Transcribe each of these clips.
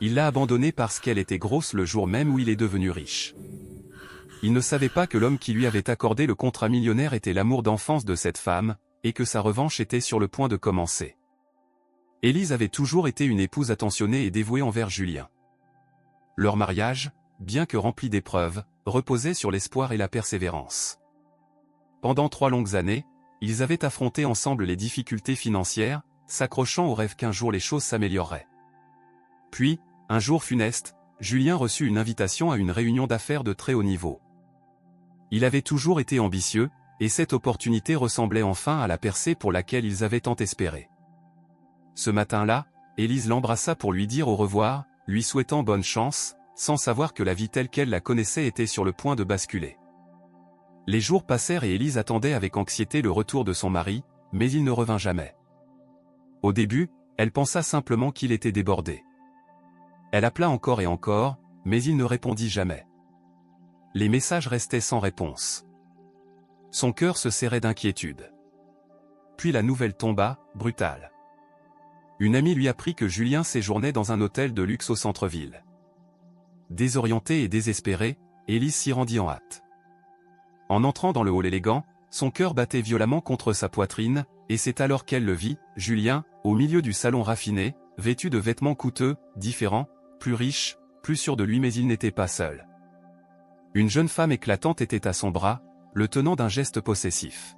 Il l'a abandonnée parce qu'elle était grosse le jour même où il est devenu riche. Il ne savait pas que l'homme qui lui avait accordé le contrat millionnaire était l'amour d'enfance de cette femme, et que sa revanche était sur le point de commencer. Élise avait toujours été une épouse attentionnée et dévouée envers Julien. Leur mariage, bien que rempli d'épreuves, reposait sur l'espoir et la persévérance. Pendant 3 longues années, ils avaient affronté ensemble les difficultés financières, s'accrochant au rêve qu'un jour les choses s'amélioreraient. Puis, un jour funeste, Julien reçut une invitation à une réunion d'affaires de très haut niveau. Il avait toujours été ambitieux, et cette opportunité ressemblait enfin à la percée pour laquelle ils avaient tant espéré. Ce matin-là, Élise l'embrassa pour lui dire au revoir, lui souhaitant bonne chance, sans savoir que la vie telle qu'elle la connaissait était sur le point de basculer. Les jours passèrent et Élise attendait avec anxiété le retour de son mari, mais il ne revint jamais. Au début, elle pensa simplement qu'il était débordé. Elle appela encore et encore, mais il ne répondit jamais. Les messages restaient sans réponse. Son cœur se serrait d'inquiétude. Puis la nouvelle tomba, brutale. Une amie lui apprit que Julien séjournait dans un hôtel de luxe au centre-ville. Désorientée et désespérée, Élise s'y rendit en hâte. En entrant dans le hall élégant, son cœur battait violemment contre sa poitrine, et c'est alors qu'elle le vit, Julien, au milieu du salon raffiné, vêtu de vêtements coûteux, différents, plus riches, plus sûr de lui, mais il n'était pas seul. Une jeune femme éclatante était à son bras, le tenant d'un geste possessif.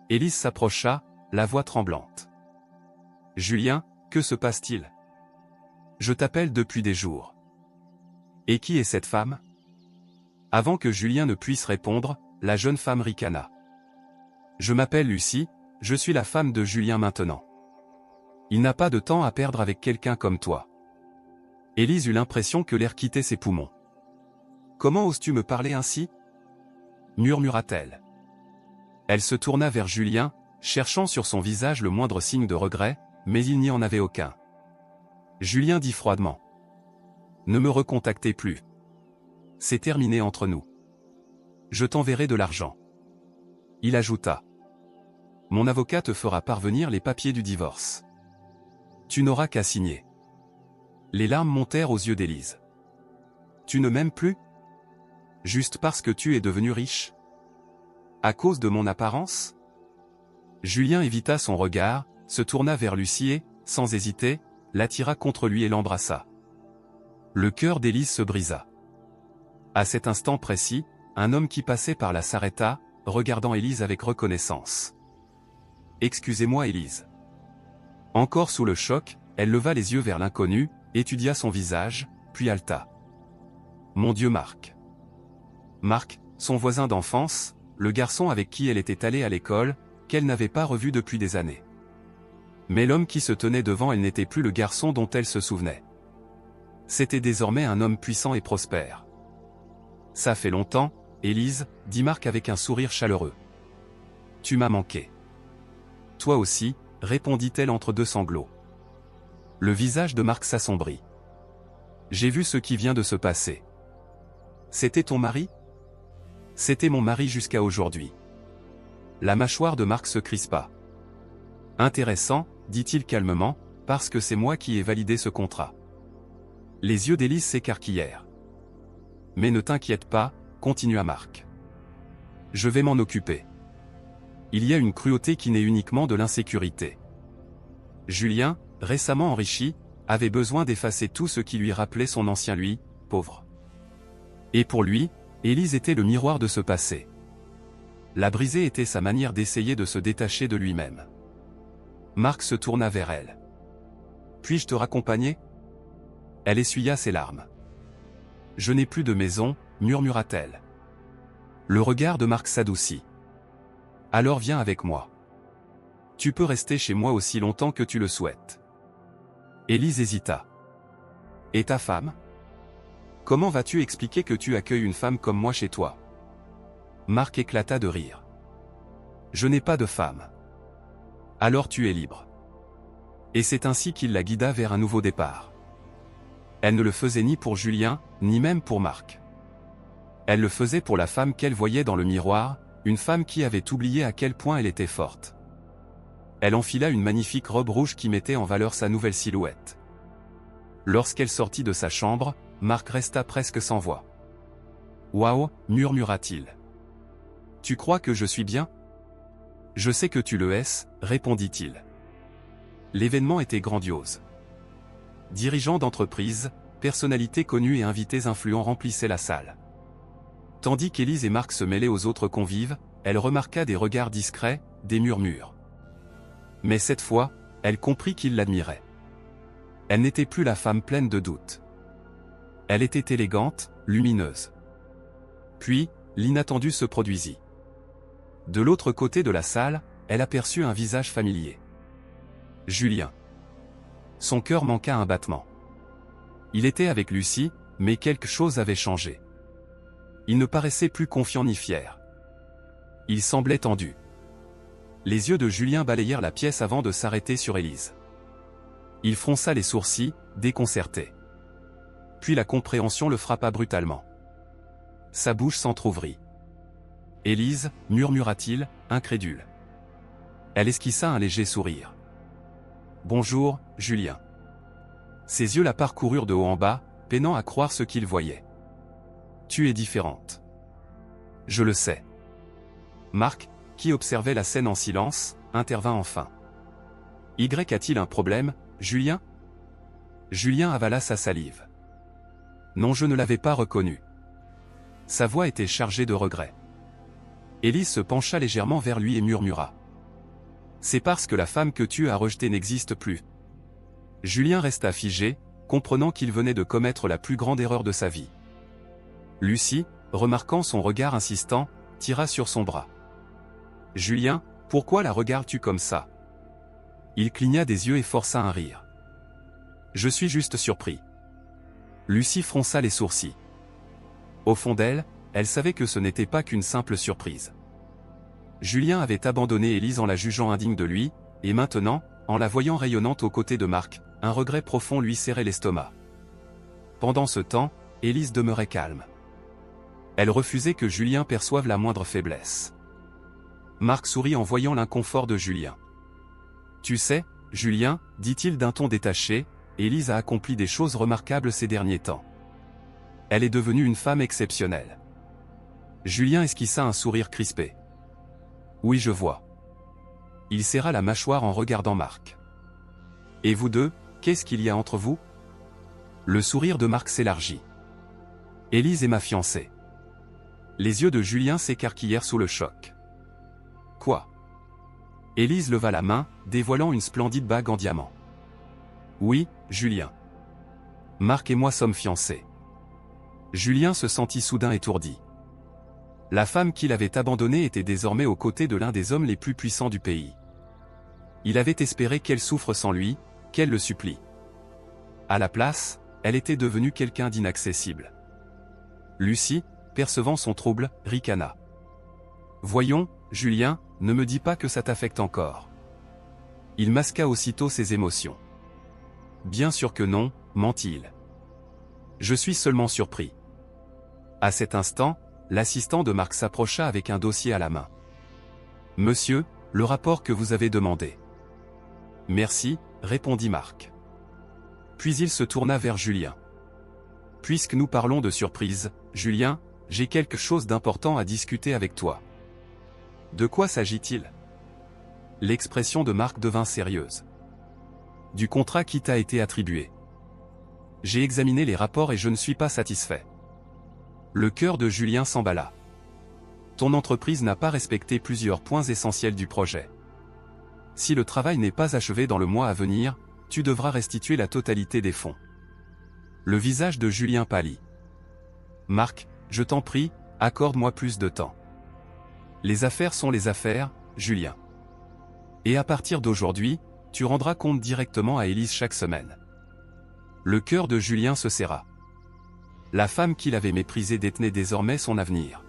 Élise s'approcha, la voix tremblante. « Julien, que se passe-t-il ? Je t'appelle depuis des jours. » « Et qui est cette femme ? » Avant que Julien ne puisse répondre, la jeune femme ricana. « Je m'appelle Lucie, je suis la femme de Julien maintenant. Il n'a pas de temps à perdre avec quelqu'un comme toi. » Élise eut l'impression que l'air quittait ses poumons. « Comment oses-tu me parler ainsi ? » murmura-t-elle. Elle se tourna vers Julien, cherchant sur son visage le moindre signe de regret, mais il n'y en avait aucun. Julien dit froidement. « Ne me recontactez plus. C'est terminé entre nous. Je t'enverrai de l'argent. » Il ajouta. « Mon avocat te fera parvenir les papiers du divorce. Tu n'auras qu'à signer. » Les larmes montèrent aux yeux d'Élise. « Tu ne m'aimes plus ? Juste parce que tu es devenu riche ? À cause de mon apparence ? » Julien évita son regard, se tourna vers Lucie et, sans hésiter, l'attira contre lui et l'embrassa. Le cœur d'Élise se brisa. À cet instant précis, un homme qui passait par là s'arrêta, regardant Élise avec reconnaissance. « Excusez-moi Élise. » Encore sous le choc, elle leva les yeux vers l'inconnu, étudia son visage, puis haleta. « Mon Dieu Marc. » Marc, son voisin d'enfance, le garçon avec qui elle était allée à l'école, qu'elle n'avait pas revu depuis des années. Mais l'homme qui se tenait devant elle n'était plus le garçon dont elle se souvenait. C'était désormais un homme puissant et prospère. « Ça fait longtemps, Élise, » dit Marc avec un sourire chaleureux. « Tu m'as manqué. »« Toi aussi, » répondit-elle entre deux sanglots. Le visage de Marc s'assombrit. « J'ai vu ce qui vient de se passer. »« C'était ton mari ? » ?»« C'était mon mari jusqu'à aujourd'hui. » La mâchoire de Marc se crispa. « Intéressant, » dit-il calmement, « parce que c'est moi qui ai validé ce contrat. » Les yeux d'Élise s'écarquillèrent. « Mais ne t'inquiète pas, » continua Marc. « Je vais m'en occuper. Il y a une cruauté qui naît uniquement de l'insécurité. Julien, récemment enrichi, avait besoin d'effacer tout ce qui lui rappelait son ancien lui, pauvre. Et pour lui, Élise était le miroir de ce passé. La briser était sa manière d'essayer de se détacher de lui-même. Marc se tourna vers elle. « Puis-je te raccompagner ?» Elle essuya ses larmes. « Je n'ai plus de maison, » murmura-t-elle. Le regard de Marc s'adoucit. « Alors viens avec moi. Tu peux rester chez moi aussi longtemps que tu le souhaites. » Élise hésita. « Et ta femme ? Comment vas-tu expliquer que tu accueilles une femme comme moi chez toi ?» Marc éclata de rire. « Je n'ai pas de femme. »« Alors tu es libre. » Et c'est ainsi qu'il la guida vers un nouveau départ. Elle ne le faisait ni pour Julien, ni même pour Marc. Elle le faisait pour la femme qu'elle voyait dans le miroir, une femme qui avait oublié à quel point elle était forte. Elle enfila une magnifique robe rouge qui mettait en valeur sa nouvelle silhouette. Lorsqu'elle sortit de sa chambre, Marc resta presque sans voix. « Waouh » murmura-t-il. « Tu crois que je suis bien ? » « Je sais que tu le es, » répondit-il. L'événement était grandiose. Dirigeants d'entreprise, personnalités connues et invités influents remplissaient la salle. Tandis qu'Élise et Marc se mêlaient aux autres convives, elle remarqua des regards discrets, des murmures. Mais cette fois, elle comprit qu'ils l'admiraient. Elle n'était plus la femme pleine de doutes. Elle était élégante, lumineuse. Puis, l'inattendu se produisit. De l'autre côté de la salle, elle aperçut un visage familier. Julien. Son cœur manqua un battement. Il était avec Lucie, mais quelque chose avait changé. Il ne paraissait plus confiant ni fier. Il semblait tendu. Les yeux de Julien balayèrent la pièce avant de s'arrêter sur Élise. Il fronça les sourcils, déconcerté. Puis la compréhension le frappa brutalement. Sa bouche s'entr'ouvrit. « Élise » murmura-t-il, incrédule. Elle esquissa un léger sourire. « Bonjour, Julien. » Ses yeux la parcoururent de haut en bas, peinant à croire ce qu'il voyait. « Tu es différente. »« Je le sais. » Marc, qui observait la scène en silence, intervint enfin. « Y a-t-il un problème, Julien ?» Julien avala sa salive. « Non, je ne l'avais pas reconnu. » Sa voix était chargée de regret. Élise se pencha légèrement vers lui et murmura. « C'est parce que la femme que tu as rejetée n'existe plus. » Julien resta figé, comprenant qu'il venait de commettre la plus grande erreur de sa vie. Lucie, remarquant son regard insistant, tira sur son bras. « Julien, pourquoi la regardes-tu comme ça ?» Il cligna des yeux et força un rire. « Je suis juste surpris. » Lucie fronça les sourcils. Au fond d'elle, elle savait que ce n'était pas qu'une simple surprise. Julien avait abandonné Élise en la jugeant indigne de lui, et maintenant, en la voyant rayonnante aux côtés de Marc, un regret profond lui serrait l'estomac. Pendant ce temps, Élise demeurait calme. Elle refusait que Julien perçoive la moindre faiblesse. Marc sourit en voyant l'inconfort de Julien. « Tu sais, Julien, dit-il d'un ton détaché, Élise a accompli des choses remarquables ces derniers temps. Elle est devenue une femme exceptionnelle. » Julien esquissa un sourire crispé. « Oui, je vois. » Il serra la mâchoire en regardant Marc. « Et vous deux, qu'est-ce qu'il y a entre vous ?» Le sourire de Marc s'élargit. « Élise est ma fiancée. » Les yeux de Julien s'écarquillèrent sous le choc. « Quoi ?» Élise leva la main, dévoilant une splendide bague en diamant. « Oui, Julien. Marc et moi sommes fiancés. » Julien se sentit soudain étourdi. La femme qu'il avait abandonnée était désormais aux côtés de l'un des hommes les plus puissants du pays. Il avait espéré qu'elle souffre sans lui, qu'elle le supplie. À la place, elle était devenue quelqu'un d'inaccessible. Lucie, percevant son trouble, ricana. « Voyons, Julien, ne me dis pas que ça t'affecte encore. » Il masqua aussitôt ses émotions. « Bien sûr que non, mentit-il. Je suis seulement surpris. » À cet instant, l'assistant de Marc s'approcha avec un dossier à la main. « Monsieur, le rapport que vous avez demandé. »« Merci, » répondit Marc. Puis il se tourna vers Julien. « Puisque nous parlons de surprise, Julien, j'ai quelque chose d'important à discuter avec toi. » « De quoi s'agit-il » L'expression de Marc devint sérieuse. « Du contrat qui t'a été attribué. J'ai examiné les rapports et je ne suis pas satisfait. » Le cœur de Julien s'emballa. « Ton entreprise n'a pas respecté plusieurs points essentiels du projet. Si le travail n'est pas achevé dans le mois à venir, tu devras restituer la totalité des fonds. » Le visage de Julien pâlit. « Marc, je t'en prie, accorde-moi plus de temps. Les affaires sont les affaires, Julien. Et à partir d'aujourd'hui, tu rendras compte directement à Élise chaque semaine. » Le cœur de Julien se serra. La femme qu'il avait méprisée détenait désormais son avenir.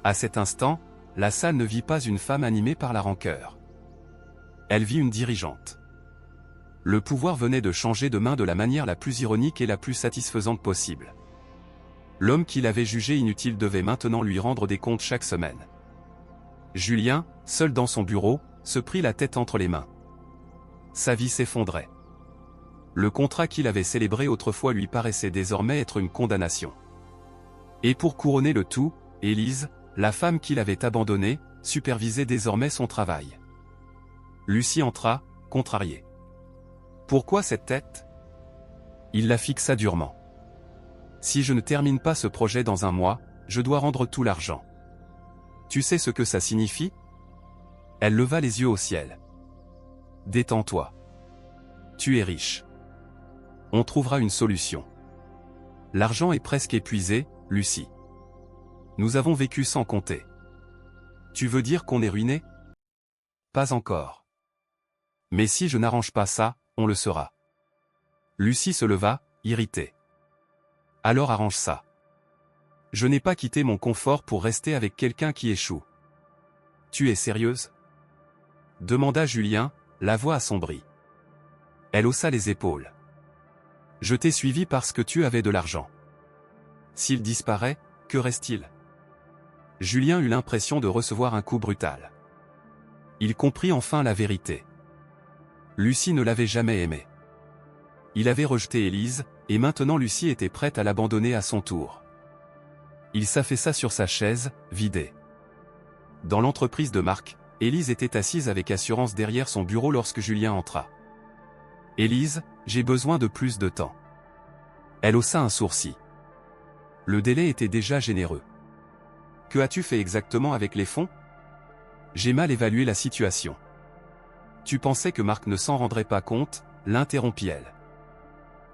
À cet instant, la salle ne vit pas une femme animée par la rancœur. Elle vit une dirigeante. Le pouvoir venait de changer de main de la manière la plus ironique et la plus satisfaisante possible. L'homme qu'il avait jugé inutile devait maintenant lui rendre des comptes chaque semaine. Julien, seul dans son bureau, se prit la tête entre les mains. Sa vie s'effondrait. Le contrat qu'il avait célébré autrefois lui paraissait désormais être une condamnation. Et pour couronner le tout, Élise, la femme qu'il avait abandonnée, supervisait désormais son travail. Lucie entra, contrariée. Pourquoi cette tête? Il la fixa durement. Si je ne termine pas ce projet dans un mois, je dois rendre tout l'argent. Tu sais ce que ça signifie? Elle leva les yeux au ciel. Détends-toi. Tu es riche. On trouvera une solution. L'argent est presque épuisé, Lucie. Nous avons vécu sans compter. Tu veux dire qu'on est ruiné? Pas encore. Mais si je n'arrange pas ça, on le sera. Lucie se leva, irritée. Alors arrange ça. Je n'ai pas quitté mon confort pour rester avec quelqu'un qui échoue. Tu es sérieuse? Demanda Julien, la voix assombrie. Elle haussa les épaules. Je t'ai suivi parce que tu avais de l'argent. S'il disparaît, que reste-t-il? Julien eut l'impression de recevoir un coup brutal. Il comprit enfin la vérité. Lucie ne l'avait jamais aimé. Il avait rejeté Élise, et maintenant Lucie était prête à l'abandonner à son tour. Il s'affaissa sur sa chaise, vidée. Dans l'entreprise de Marc, Élise était assise avec assurance derrière son bureau lorsque Julien entra. « Élise, j'ai besoin de plus de temps. » Elle haussa un sourcil. Le délai était déjà généreux. « Que as-tu fait exactement avec les fonds? » J'ai mal évalué la situation. Tu pensais que Marc ne s'en rendrait pas compte, l'interrompit-elle.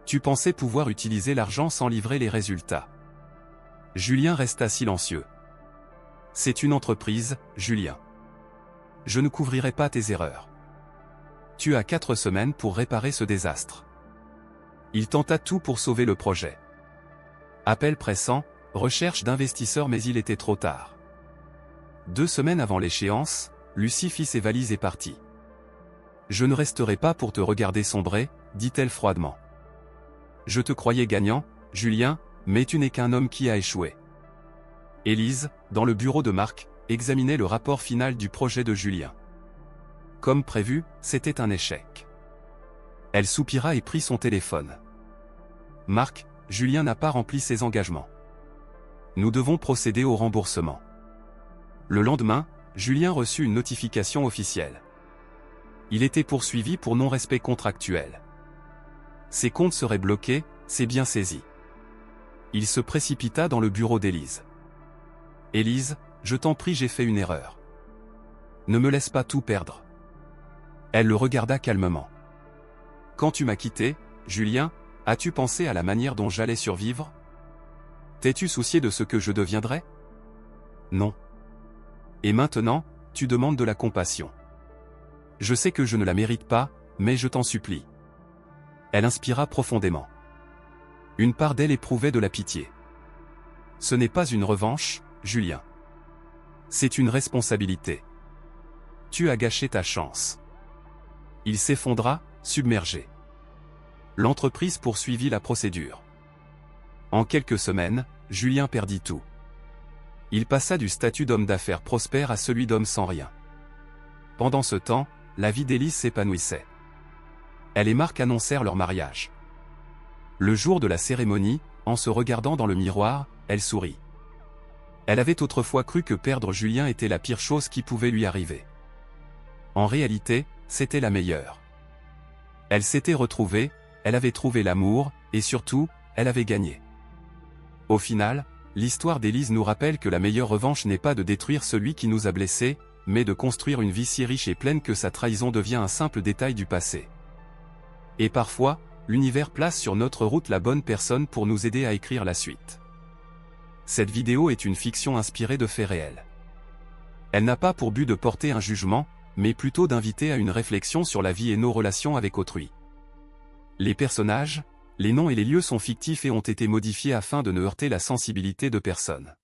Tu pensais pouvoir utiliser l'argent sans livrer les résultats. Julien resta silencieux. C'est une entreprise, Julien. Je ne couvrirai pas tes erreurs. Tu as 4 semaines pour réparer ce désastre. Il tenta tout pour sauver le projet. Appel pressant, recherche d'investisseurs mais il était trop tard. 2 semaines avant l'échéance, Lucie fit ses valises et partit. Je ne resterai pas pour te regarder sombrer, dit-elle froidement. Je te croyais gagnant, Julien, mais tu n'es qu'un homme qui a échoué. Élise, dans le bureau de Marc, examinait le rapport final du projet de Julien. Comme prévu, c'était un échec. Elle soupira et prit son téléphone. Marc, Julien n'a pas rempli ses engagements. Nous devons procéder au remboursement. Le lendemain, Julien reçut une notification officielle. Il était poursuivi pour non-respect contractuel. Ses comptes seraient bloqués, ses biens saisis. Il se précipita dans le bureau d'Élise. « Élise, je t'en prie, j'ai fait une erreur. Ne me laisse pas tout perdre. » Elle le regarda calmement. « Quand tu m'as quitté, Julien, as-tu pensé à la manière dont j'allais survivre? T'es-tu soucié de ce que je deviendrais? Non. Et maintenant, tu demandes de la compassion. Je sais que je ne la mérite pas, mais je t'en supplie. » Elle inspira profondément. Une part d'elle éprouvait de la pitié. Ce n'est pas une revanche, Julien. C'est une responsabilité. Tu as gâché ta chance. Il s'effondra, submergé. L'entreprise poursuivit la procédure. En quelques semaines, Julien perdit tout. Il passa du statut d'homme d'affaires prospère à celui d'homme sans rien. Pendant ce temps, la vie d'Élise s'épanouissait. Elle et Marc annoncèrent leur mariage. Le jour de la cérémonie, en se regardant dans le miroir, elle sourit. Elle avait autrefois cru que perdre Julien était la pire chose qui pouvait lui arriver. En réalité, c'était la meilleure. Elle s'était retrouvée, elle avait trouvé l'amour, et surtout, elle avait gagné. Au final, l'histoire d'Élise nous rappelle que la meilleure revanche n'est pas de détruire celui qui nous a blessés, mais de construire une vie si riche et pleine que sa trahison devient un simple détail du passé. Et parfois, l'univers place sur notre route la bonne personne pour nous aider à écrire la suite. Cette vidéo est une fiction inspirée de faits réels. Elle n'a pas pour but de porter un jugement, mais plutôt d'inviter à une réflexion sur la vie et nos relations avec autrui. Les personnages, les noms et les lieux sont fictifs et ont été modifiés afin de ne heurter la sensibilité de personne.